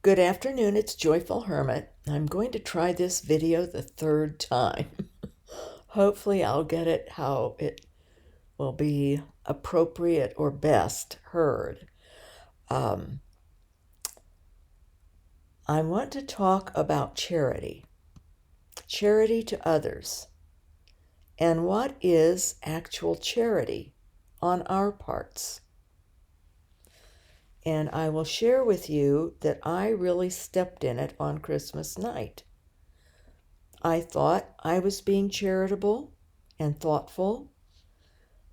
Good afternoon, it's Joyful Hermit. I'm going to try this video the third time. Hopefully I'll get it how it will be appropriate or best heard. I want to talk about charity to others, and what is actual charity on our parts. And I will share with you that I really stepped in it on Christmas night. I thought I was being charitable and thoughtful.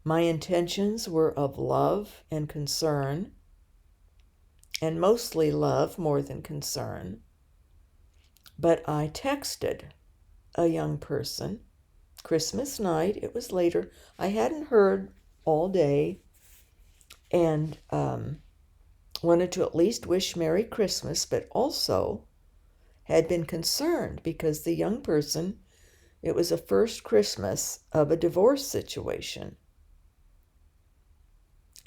My intentions were of love and concern, and mostly love more than concern. But I texted a young person Christmas night. It was later. I hadn't heard all day, and wanted to at least wish Merry Christmas, but also had been concerned because the young person, it was a first Christmas of a divorce situation.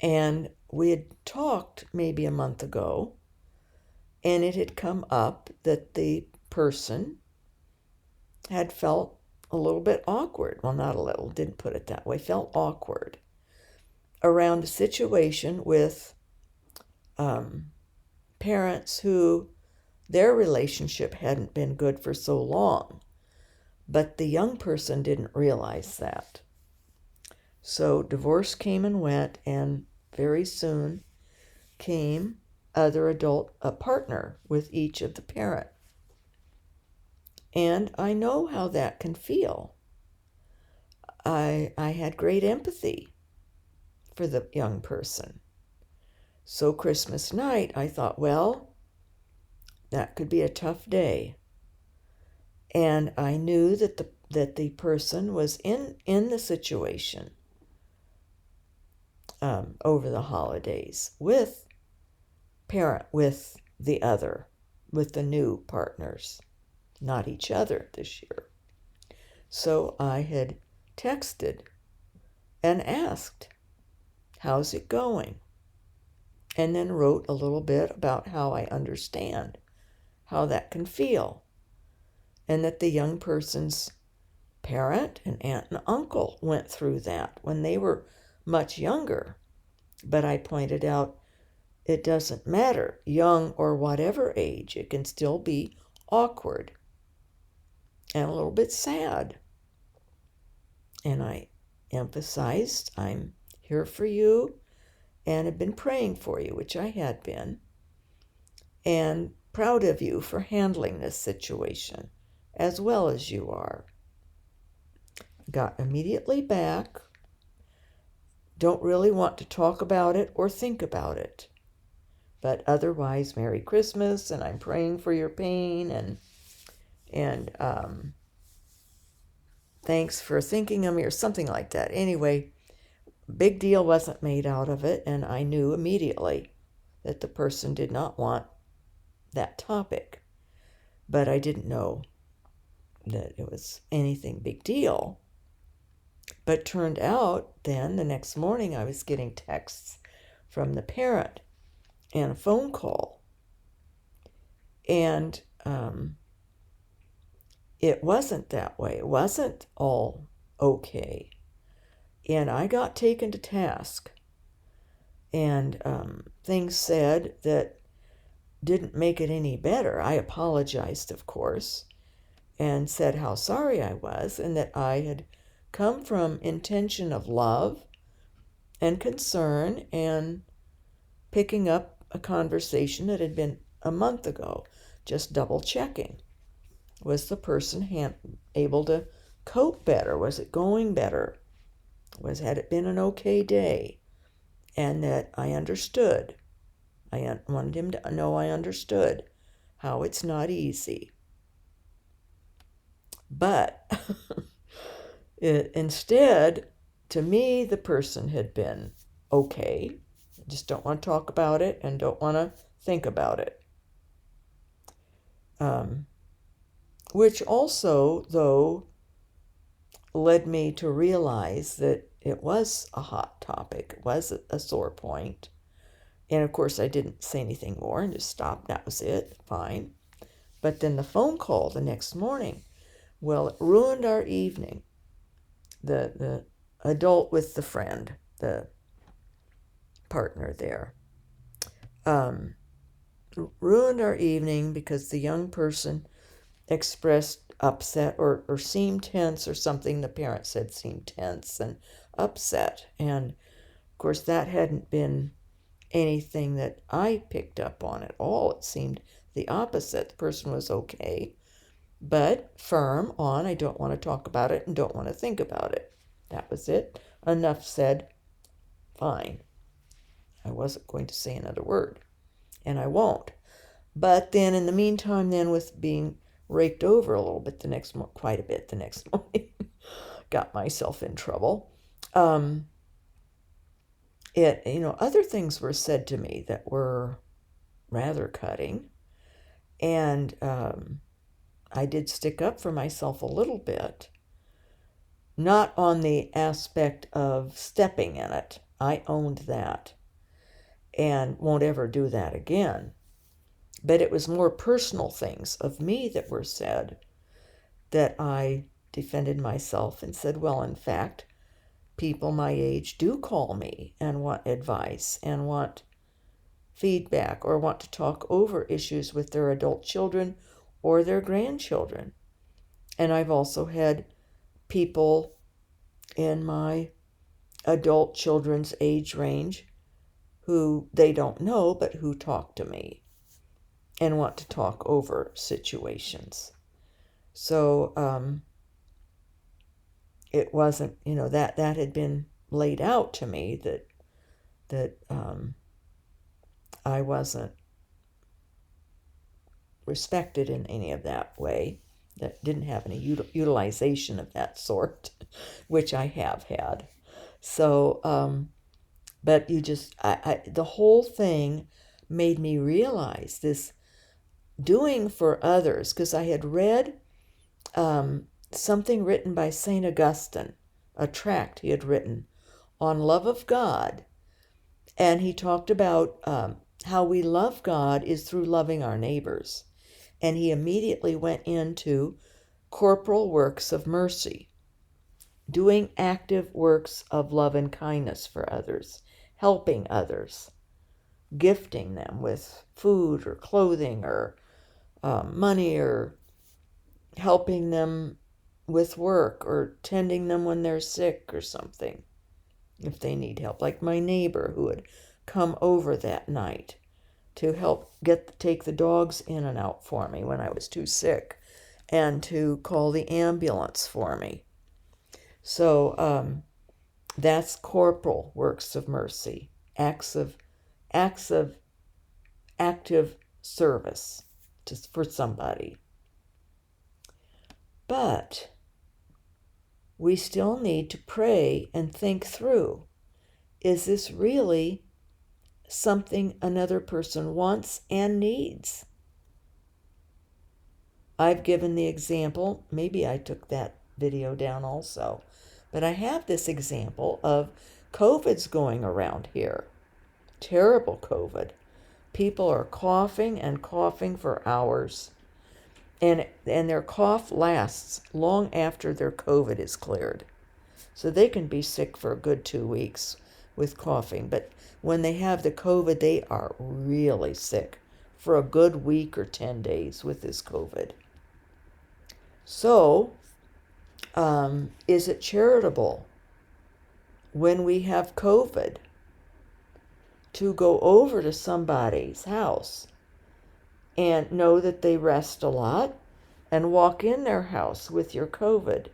And we had talked maybe a month ago, and it had come up that the person had felt a little bit awkward. Well, not a little, didn't put it that way, felt awkward around a situation with parents who their relationship hadn't been good for so long, but the young person didn't realize that. So divorce came and went, and very soon came other a partner with each of the parent. And I know how that can feel. I had great empathy for the young person. So Christmas night, I thought, well, that could be a tough day. And I knew that the person was in the situation over the holidays with the new partners, not each other this year. So I had texted and asked, how's it going? And then wrote a little bit about how I understand how that can feel, and that the young person's parent and aunt and uncle went through that when they were much younger. But I pointed out it doesn't matter, young or whatever age, it can still be awkward and a little bit sad. And I emphasized, I'm here for you and have been praying for you, which I had been, and proud of you for handling this situation as well as you are. Got immediately back, don't really want to talk about it or think about it, but otherwise, Merry Christmas, and I'm praying for your pain, and thanks for thinking of me, or something like that. Anyway, big deal wasn't made out of it, and I knew immediately that the person did not want that topic, but I didn't know that it was anything big deal. But turned out then the next morning I was getting texts from the parent and a phone call, and it wasn't that way. It wasn't all okay. And I got taken to task, and things said that didn't make it any better. I apologized, of course, and said how sorry I was, and that I had come from intention of love and concern, and picking up a conversation that had been a month ago, just double checking. Was the person able to cope better? Was it going better? Had it been an okay day? And that I understood. I wanted him to know I understood how it's not easy. But instead, to me, the person had been okay. Just don't want to talk about it and don't want to think about it. Which also, though, led me to realize that it was a hot topic, it was a sore point, And of course, I didn't say anything more and just stopped. That was it. Fine. But then the phone call the next morning, well, it ruined our evening. The adult with the friend, the partner there, ruined our evening because the young person expressed upset or seemed tense or something. The parent said seemed tense and upset. And of course, that hadn't been anything that I picked up on at all. It seemed the opposite. The person was okay, but firm on, I don't want to talk about it and don't want to think about it. That was it. Enough said. Fine. I wasn't going to say another word, and I won't. But then in the meantime, then with being raked over a little bit quite a bit the next morning, got myself in trouble. Other things were said to me that were rather cutting, and I did stick up for myself a little bit, not on the aspect of stepping in it. I owned that and won't ever do that again. But it was more personal things of me that were said that I defended myself and said, well, in fact, people my age do call me and want advice and want feedback or want to talk over issues with their adult children or their grandchildren. And I've also had people in my adult children's age range who they don't know, but who talk to me and want to talk over situations. So it wasn't, that had been laid out to me that I wasn't respected in any of that way, that didn't have any utilization of that sort, which I have had. So, but the whole thing made me realize this doing for others, because I had read something written by St. Augustine, a tract he had written on love of God, and he talked about how we love God is through loving our neighbors. And he immediately went into corporal works of mercy, doing active works of love and kindness for others, helping others, gifting them with food or clothing or money, or helping them with work or tending them when they're sick or something, if they need help. Like my neighbor who had come over that night to help take the dogs in and out for me when I was too sick, and to call the ambulance for me. So that's corporal works of mercy, acts of active service for somebody. But we still need to pray and think through, is this really something another person wants and needs? I've given the example, maybe I took that video down also, but I have this example of COVID's going around here. Terrible COVID. People are coughing and coughing for hours, and their cough lasts long after their COVID is cleared. So they can be sick for a good 2 weeks with coughing, but when they have the COVID, they are really sick for a good week or 10 days with this COVID. So, is it charitable when we have COVID to go over to somebody's house and know that they rest a lot and walk in their house with your COVID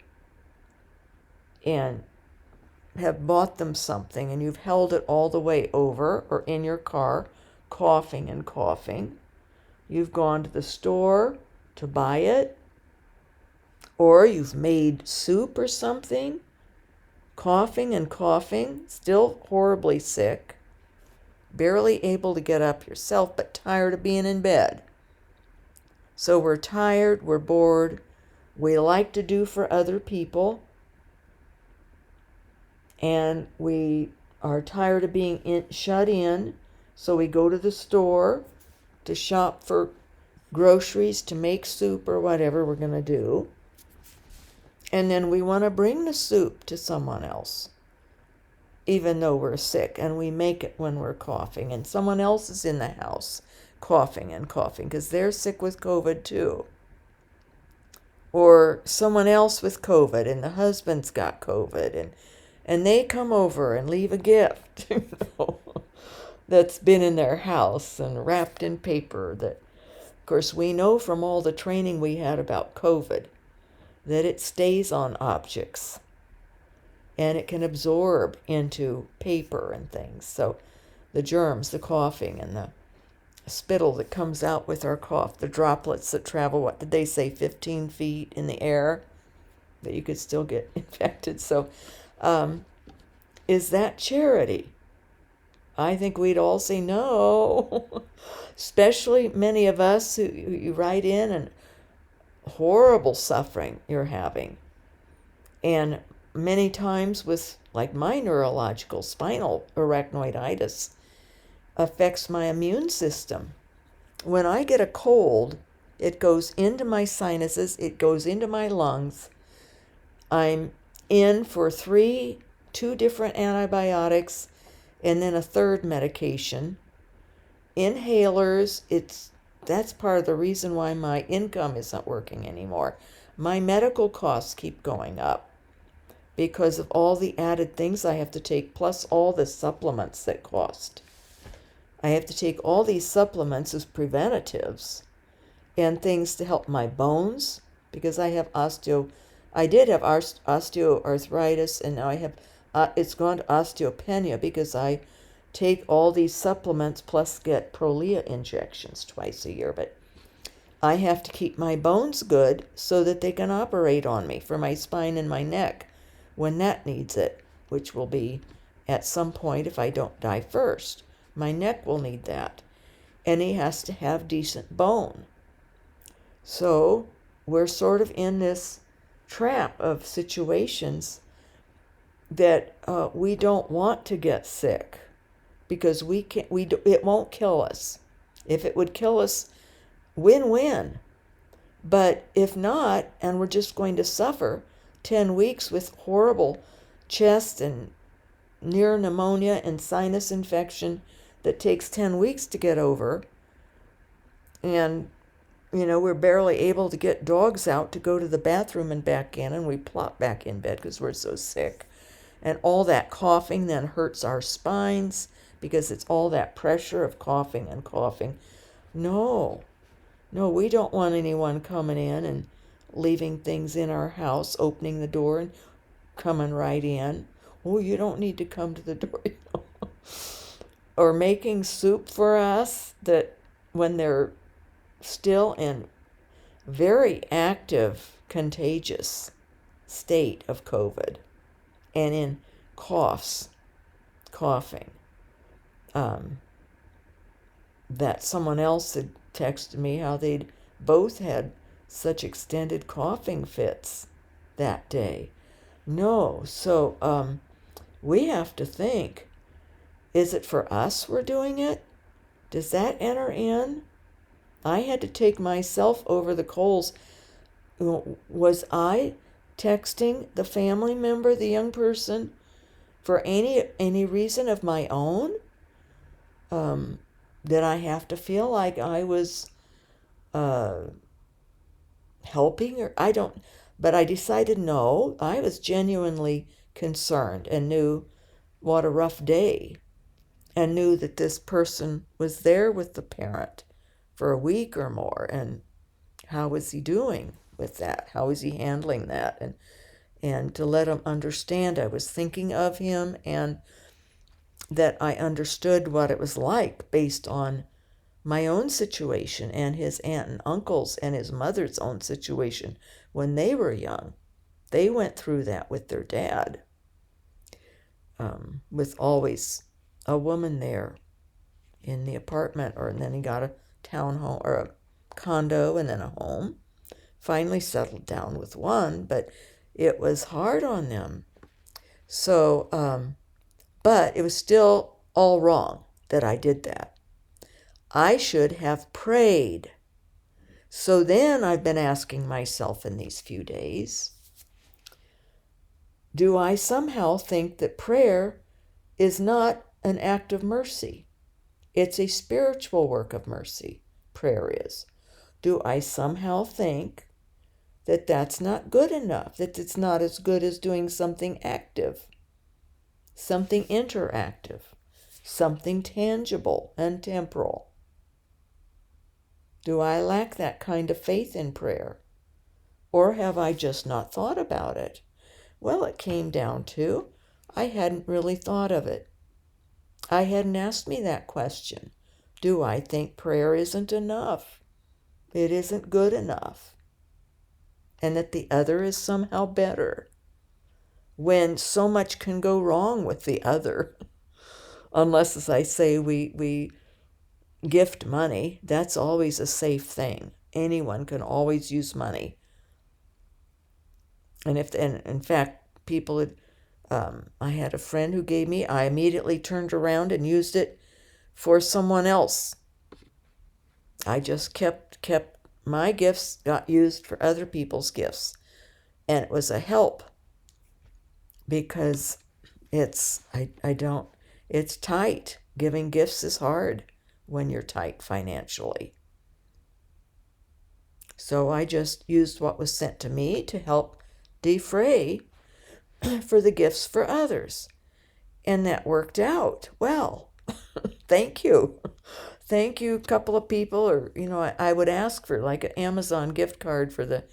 and have bought them something and you've held it all the way over or in your car, coughing and coughing? You've gone to the store to buy it, or you've made soup or something, coughing and coughing, still horribly sick, barely able to get up yourself, but tired of being in bed. So we're tired, we're bored, we like to do for other people, and we are tired of being shut in, So we go to the store to shop for groceries to make soup or whatever we're going to do. And then we want to bring the soup to someone else, even though we're sick, and we make it when we're coughing, and someone else is in the house coughing and coughing because they're sick with COVID too. Or someone else with COVID and the husband's got COVID, and they come over and leave a gift, that's been in their house and wrapped in paper. That, of course, we know from all the training we had about COVID that it stays on objects and it can absorb into paper and things. So the germs, the coughing, and the spittle that comes out with our cough, the droplets that travel, what did they say, 15 feet in the air, that you could still get infected. So is that charity? I think we'd all say no, especially many of us who you write in and horrible suffering you're having. And many times with, like, my neurological spinal arachnoiditis affects my immune system. When I get a cold, it goes into my sinuses, it goes into my lungs. I'm in for two different antibiotics and then a third medication. Inhalers, that's part of the reason why my income isn't working anymore. My medical costs keep going up because of all the added things I have to take, plus all the supplements that cost. I have to take all these supplements as preventatives and things to help my bones, because I have I did have osteoarthritis, and now I have, it's gone to osteopenia because I take all these supplements plus get Prolia injections twice a year. But I have to keep my bones good so that they can operate on me for my spine and my neck when that needs it, which will be at some point if I don't die first. My neck will need that. And he has to have decent bone. So we're sort of in this trap of situations that we don't want to get sick because it won't kill us. If it would kill us, win-win. But if not, and we're just going to suffer 10 weeks with horrible chest and near pneumonia and sinus infection that takes 10 weeks to get over, and we're barely able to get dogs out to go to the bathroom and back in, and we plop back in bed because we're so sick. And all that coughing then hurts our spines because it's all that pressure of coughing and coughing. No, we don't want anyone coming in and leaving things in our house, opening the door and coming right in. Oh, you don't need to come to the door. Or making soup for us that when they're still in very active, contagious state of COVID and in coughing. That someone else had texted me how they'd both had such extended coughing fits that day. No, so we have to think, is it for us we're doing it? Does that enter in? I had to take myself over the coals. Was I texting the family member, the young person, for any reason of my own? Did I have to feel like I was helping? Or I don't, but I decided no, I was genuinely concerned and knew what a rough day, and knew that this person was there with the parent for a week or more, and how was he doing with that? How was he handling that? And to let him understand I was thinking of him, and that I understood what it was like based on my own situation and his aunt and uncles and his mother's own situation when they were young. They went through that with their dad, with always a woman there in the apartment, and then he got a townhome or a condo and then a home. Finally settled down with one, but it was hard on them. So, but it was still all wrong. that I did that. I should have prayed. So then I've been asking myself in these few days, do I somehow think that prayer is not an act of mercy? It's a spiritual work of mercy, prayer is. Do I somehow think that that's not good enough, that it's not as good as doing something active, something interactive, something tangible and temporal? Do I lack that kind of faith in prayer? Or have I just not thought about it? Well, it came down to I hadn't really thought of it. I hadn't asked me that question. Do I think prayer isn't enough? It isn't good enough. And that the other is somehow better. When so much can go wrong with the other. Unless, as I say, we gift money. That's always a safe thing. Anyone can always use money. And in fact, people had, I had a friend who gave me, I immediately turned around and used it for someone else. I just kept my gifts got used for other people's gifts. And it was a help because it's tight. Giving gifts is hard when you're tight financially. So I just used what was sent to me to help defray for the gifts for others. And that worked out well. Thank you. Thank you, a couple of people. Or, I would ask for like an Amazon gift card for the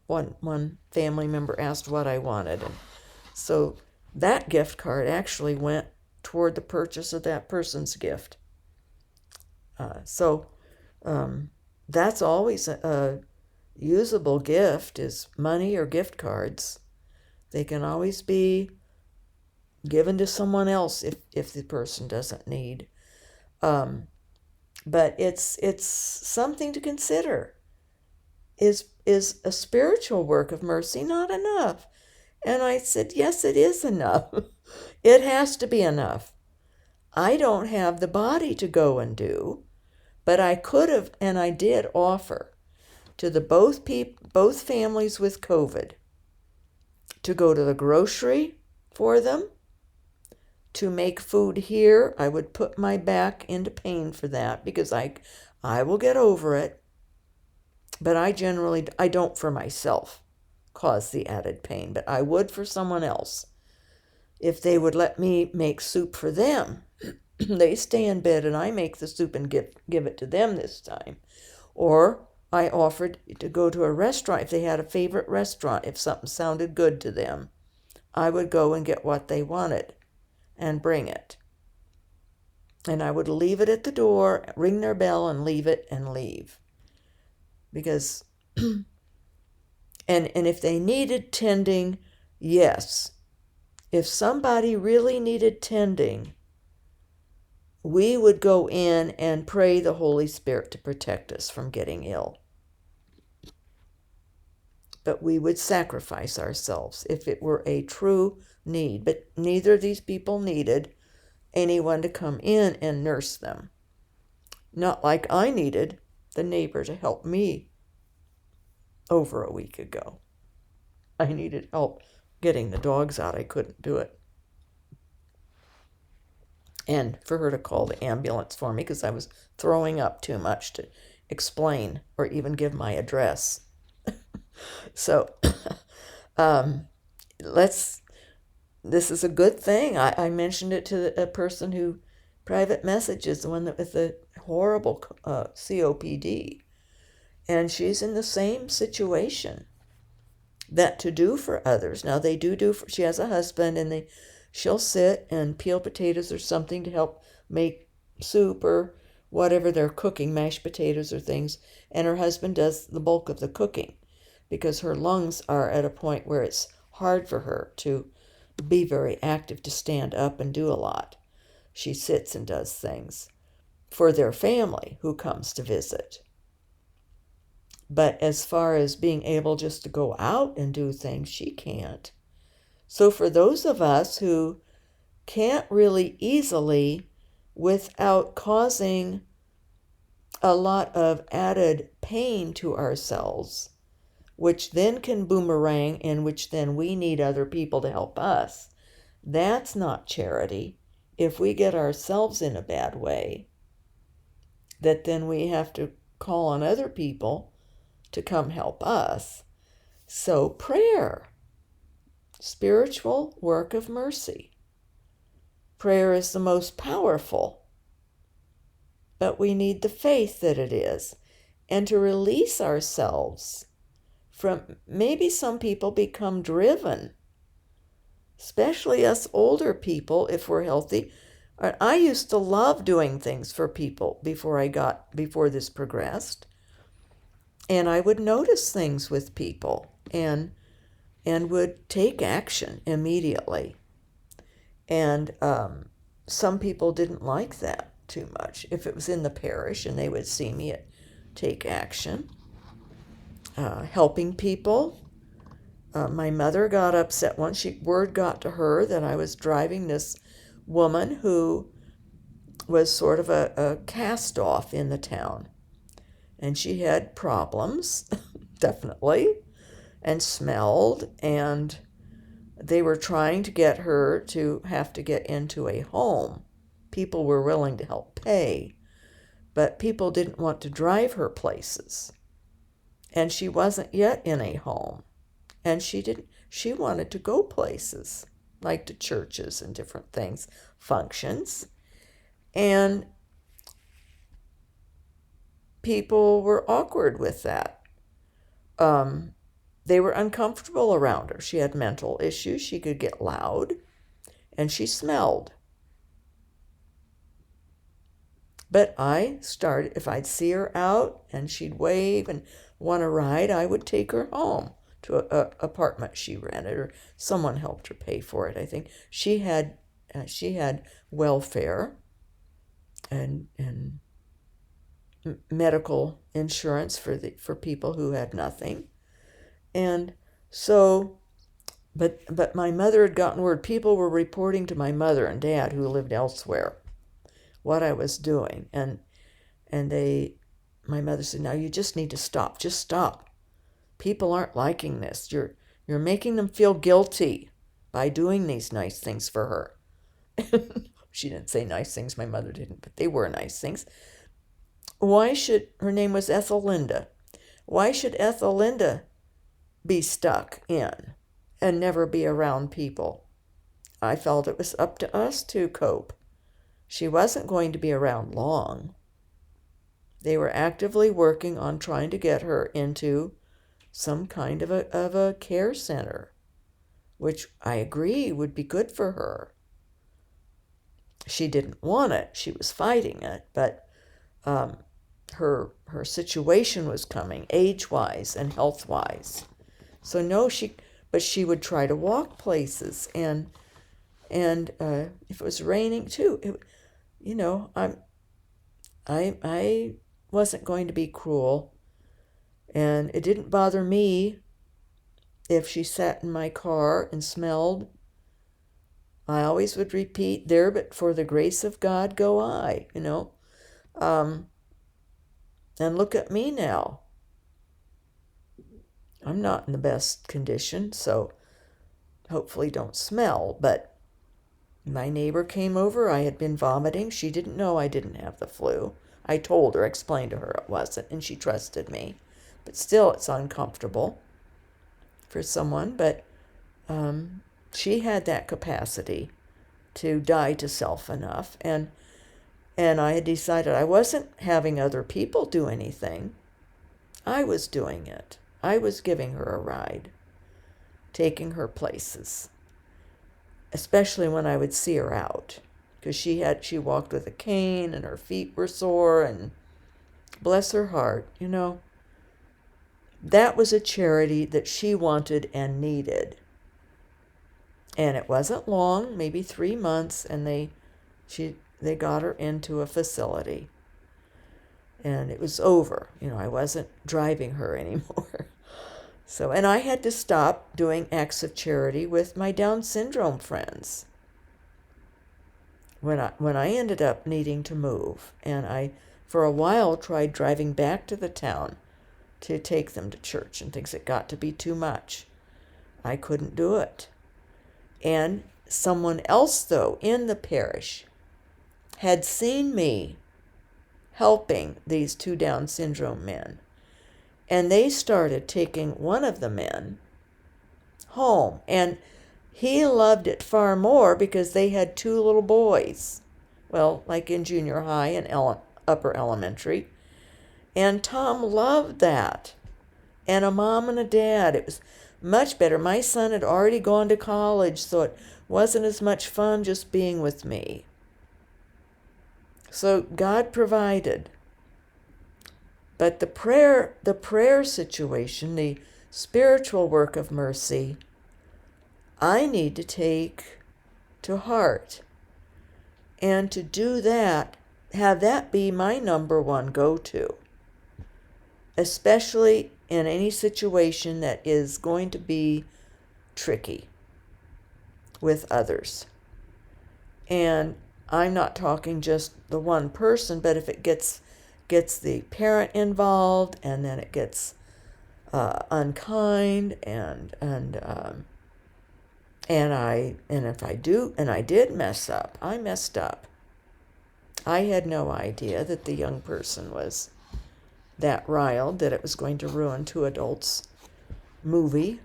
one family member asked what I wanted. And so that gift card actually went toward the purchase of that person's gift. So that's always a usable gift, is money or gift cards. They can always be given to someone else if the person doesn't need. But it's something to consider. Is a spiritual work of mercy not enough? And I said, yes, it is enough. It has to be enough. I don't have the body to go and do, but I could have, and I did offer to the both families with COVID to go to the grocery for them, to make food here. I would put my back into pain for that because I will get over it. But I don't for myself cause the added pain, but I would for someone else. If they would let me make soup for them, they stay in bed and I make the soup and give it to them this time. Or I offered to go to a restaurant if they had a favorite restaurant, if something sounded good to them. I would go and get what they wanted and bring it. And I would leave it at the door, ring their bell and leave it and leave. Because, and if they needed tending, yes. If somebody really needed tending, we would go in and pray the Holy Spirit to protect us from getting ill. But we would sacrifice ourselves if it were a true need. But neither of these people needed anyone to come in and nurse them. Not like I needed the neighbor to help me over a week ago. I needed help getting the dogs out. I couldn't do it. And for her to call the ambulance for me because I was throwing up too much to explain or even give my address. So this is a good thing. I mentioned it to a person who private messages, the one that with the horrible COPD. And she's in the same situation that to do for others. Now they she has a husband and she'll sit and peel potatoes or something to help make soup or whatever they're cooking, mashed potatoes or things. And her husband does the bulk of the cooking because her lungs are at a point where it's hard for her to be very active, to stand up and do a lot. She sits and does things for their family who comes to visit. But as far as being able just to go out and do things, she can't. So for those of us who can't really easily without causing a lot of added pain to ourselves, which then can boomerang, in which then we need other people to help us. That's not charity. If we get ourselves in a bad way, that then we have to call on other people to come help us. So prayer, spiritual work of mercy. Prayer is the most powerful, but we need the faith that it is, and to release ourselves from, maybe some people become driven, especially us older people, if we're healthy. I used to love doing things for people before this progressed, and I would notice things with people and would take action immediately. And some people didn't like that too much. If it was in the parish and they would see me take action, helping people. My mother got upset once word got to her that I was driving this woman who was sort of a cast-off in the town. And she had problems, definitely, and smelled, and they were trying to get her to have to get into a home. People were willing to help pay, but people didn't want to drive her places. And she wasn't yet in a home. And she wanted to go places, like to churches and different things, functions. And people were awkward with that. They were uncomfortable around her. She had mental issues. She could get loud, and she smelled. But if I'd see her out and she'd wave and want a ride, I would take her home to an apartment she rented, or someone helped her pay for it. I think she had welfare and medical insurance for people who had nothing. And so, but my mother had gotten word. People were reporting to my mother and dad, who lived elsewhere, what I was doing. And my mother said, "Now you just need to stop. Just stop. People aren't liking this. You're making them feel guilty by doing these nice things for her." She didn't say nice things, my mother didn't, but they were nice things. Her name was Ethelinda. Why should Ethelinda be stuck in and never be around people? I felt it was up to us to cope. She wasn't going to be around long. They were actively working on trying to get her into some kind of a care center, which I agree would be good for her. She didn't want it. She was fighting it, but her situation was coming, age-wise and health-wise. So no, but she would try to walk places, and if it was raining too, I wasn't going to be cruel, and it didn't bother me if she sat in my car and smelled. I always would repeat, "There, but for the grace of God go I," and look at me now. I'm not in the best condition, so hopefully don't smell. But my neighbor came over. I had been vomiting. She didn't know I didn't have the flu. I told her, explained to her it wasn't, and she trusted me. But still, it's uncomfortable for someone. But she had that capacity to die to self enough. And I had decided I wasn't having other people do anything. I was doing it. I was giving her a ride, taking her places, especially when I would see her out, because she walked with a cane and her feet were sore, and bless her heart, that was a charity that she wanted and needed. And it wasn't long, maybe 3 months, and they got her into a facility. And it was over. I wasn't driving her anymore. So, and I had to stop doing acts of charity with my Down syndrome friends. when I ended up needing to move, and I for a while tried driving back to the town to take them to church and things, it got to be too much. I couldn't do it. And someone else, though, in the parish had seen me helping these 2 Down syndrome men. And they started taking one of the men home. And he loved it far more because they had 2 little boys. Well, like in junior high and upper elementary. And Tom loved that. And a mom and a dad. It was much better. My son had already gone to college, so it wasn't as much fun just being with me. So God provided. But the prayer situation, the spiritual work of mercy, I need to take to heart. And to do that, have that be my number one go-to. Especially in any situation that is going to be tricky with others. And I'm not talking just the one person, but if it gets the parent involved, and then it gets unkind, and if I did mess up, I messed up. I had no idea that the young person was that riled that it was going to ruin 2 adults' movie.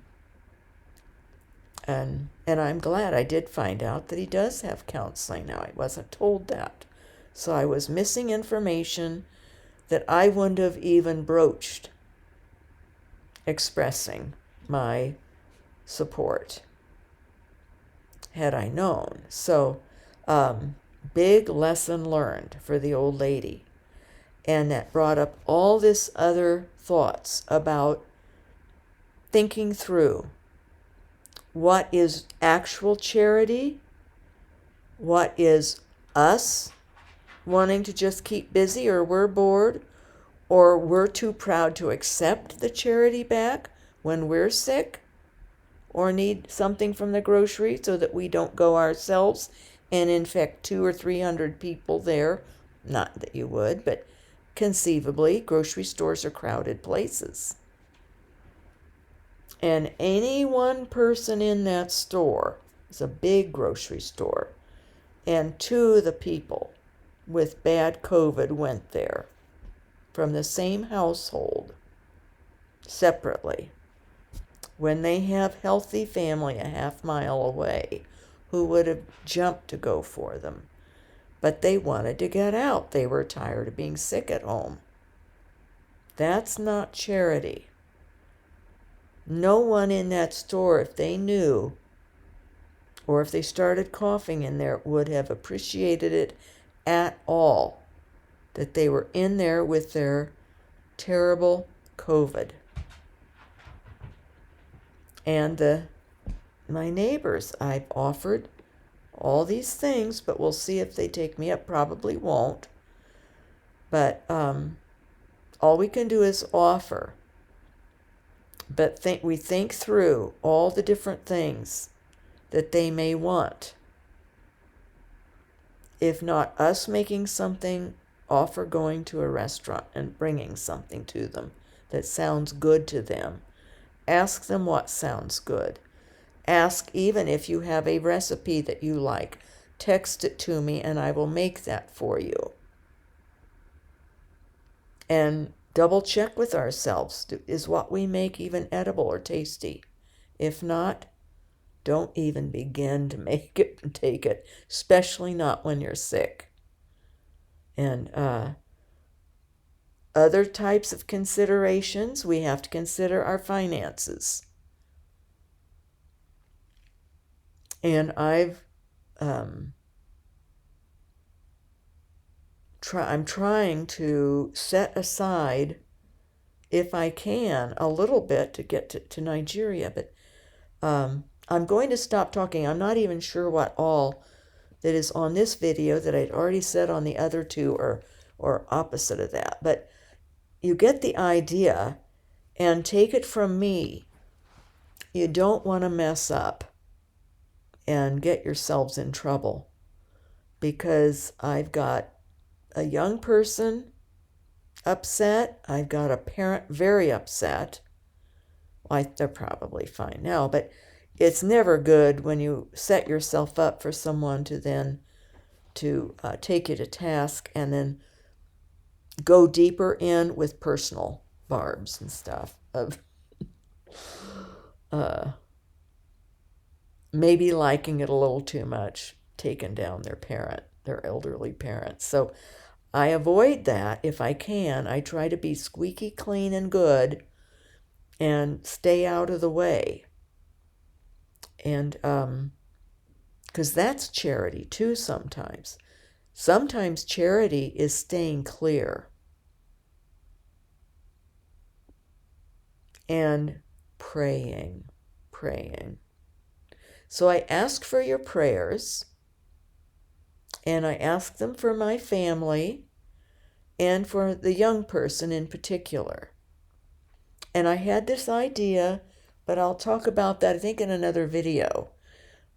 And I'm glad I did find out that he does have counseling now. I wasn't told that. So I was missing information that I wouldn't have even broached expressing my support had I known. So big lesson learned for the old lady. And that brought up all this other thoughts about thinking through what is actual charity, what is us wanting to just keep busy, or we're bored, or we're too proud to accept the charity back when we're sick or need something from the grocery so that we don't go ourselves and infect 200 or 300 people there. Not that you would, but conceivably, grocery stores are crowded places. And any one person in that store, it's a big grocery store, and 2 of the people with bad COVID went there from the same household separately, when they have healthy family a half-mile away who would have jumped to go for them. But they wanted to get out. They were tired of being sick at home. That's not charity. No one in that store, if they knew, or if they started coughing in there, would have appreciated it at all, that they were in there with their terrible COVID. And my neighbors, I've offered all these things, but we'll see if they take me up. Probably won't. But all we can do is offer. But we think through all the different things that they may want. If not us making something, offer going to a restaurant and bringing something to them that sounds good to them. Ask them what sounds good. Ask even if you have a recipe that you like. Text it to me and I will make that for you. And double check with ourselves. Is what we make even edible or tasty? If not, don't even begin to make it and take it, especially not when you're sick. And other types of considerations, we have to consider our finances. And I'm trying to set aside, if I can, a little bit to get to Nigeria. But I'm going to stop talking. I'm not even sure what all that is on this video that I'd already said on the other 2 or opposite of that. But you get the idea, and take it from me. You don't want to mess up and get yourselves in trouble. because I've got a young person upset. I've got a parent very upset. They're probably fine now, but it's never good when you set yourself up for someone to then to take you to task and then go deeper in with personal barbs and stuff of maybe liking it a little too much, taking down their elderly parent. So I avoid that if I can. I try to be squeaky clean and good and stay out of the way. And because that's charity too sometimes. Sometimes charity is staying clear and praying. So I ask for your prayers, and I ask them for my family and for the young person in particular. And I had this idea, but I'll talk about that, I think, in another video,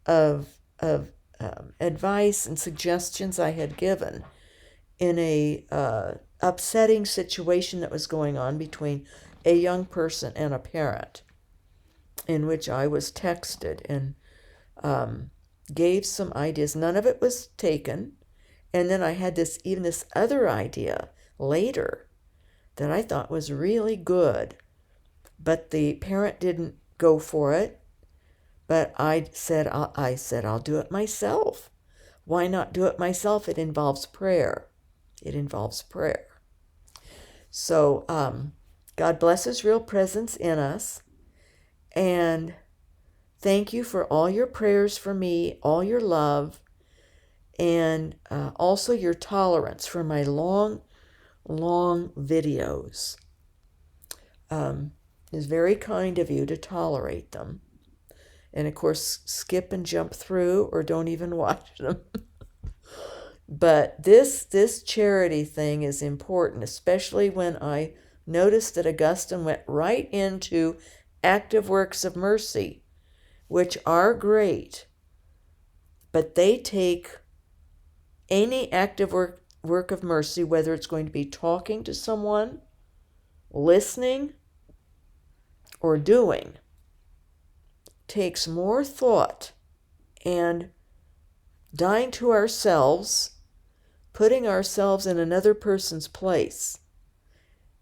of advice and suggestions I had given in a upsetting situation that was going on between a young person and a parent, in which I was texted and gave some ideas. None of it was taken. And then I had this other idea later that I thought was really good, but the parent didn't go for it. But I said I'll do it myself. Why not do it myself? It involves prayer. So God bless His real presence in us, and thank you for all your prayers for me, all your love, and also your tolerance for my long videos. It's very kind of you to tolerate them. And of course, skip and jump through or don't even watch them. But this charity thing is important, especially when I noticed that Augustine went right into active works of mercy, which are great, but they take any active work of mercy, whether it's going to be talking to someone, listening, or doing, takes more thought and dying to ourselves, putting ourselves in another person's place,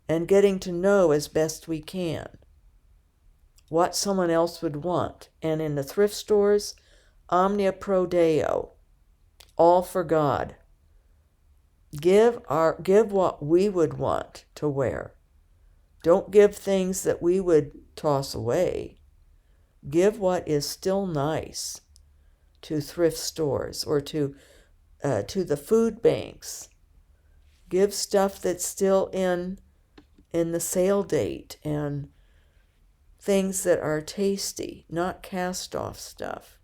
and getting to know as best we can what someone else would want. And in the thrift stores, omnia pro Deo, all for God. Give what we would want to wear. Don't give things that we would toss away. Give what is still nice to thrift stores or to the food banks. Give stuff that's still in the sale date, and things that are tasty, not cast off stuff.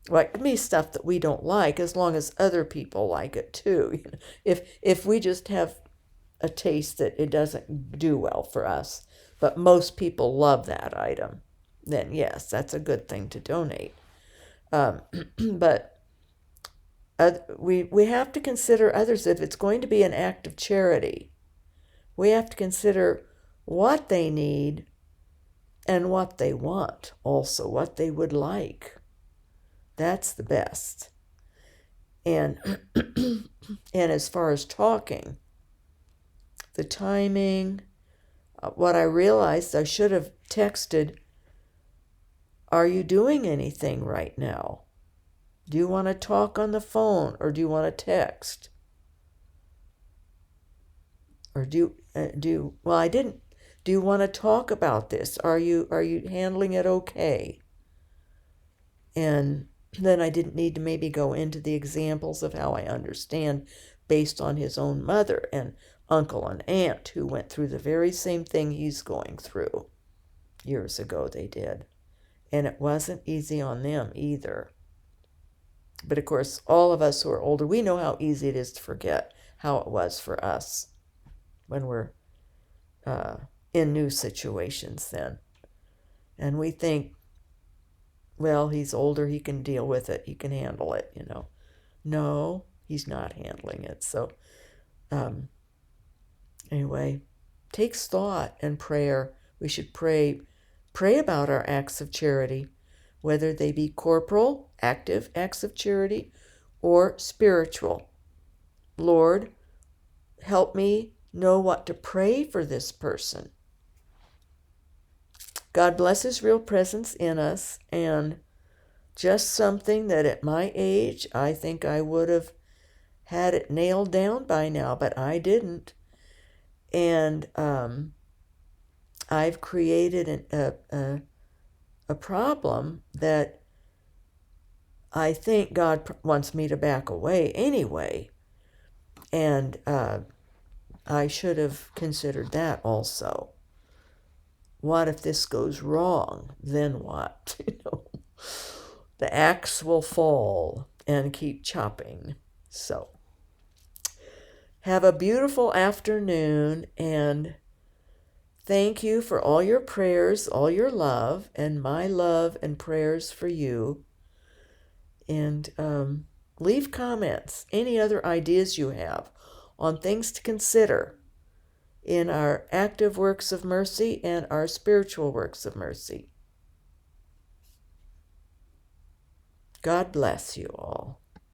Like, it can be stuff that we don't like, as long as other people like it too. If we just have a taste that it doesn't do well for us, but most people love that item, then yes, that's a good thing to donate. But we have to consider others. If it's going to be an act of charity, we have to consider what they need and what they want, also what they would like. That's the best. And and as far as talking, the timing, what I realized, I should have texted, are you doing anything right now? Do you want to talk on the phone, or do you want to text? Or well, I didn't. Do you want to talk about this? Are you handling it okay? And then I didn't need to maybe go into the examples of how I understand based on his own mother and uncle and aunt who went through the very same thing he's going through. Years ago they did. And it wasn't easy on them either. But of course, all of us who are older, we know how easy it is to forget how it was for us when we're in new situations then. And we think, well, he's older, he can deal with it, he can handle it, No, he's not handling it. So, anyway, takes thought and prayer. We should pray about our acts of charity, whether they be corporal, active acts of charity, or spiritual. Lord, help me know what to pray for this person. God bless his real presence in us, and just something that at my age, I think I would have had it nailed down by now, but I didn't. And I've created a problem that I think God wants me to back away anyway. And I should have considered that also. What if this goes wrong? Then what? The axe will fall and keep chopping. So, have a beautiful afternoon, and thank you for all your prayers, all your love, and my love and prayers for you. And leave comments, any other ideas you have on things to consider in our active works of mercy and our spiritual works of mercy. God bless you all.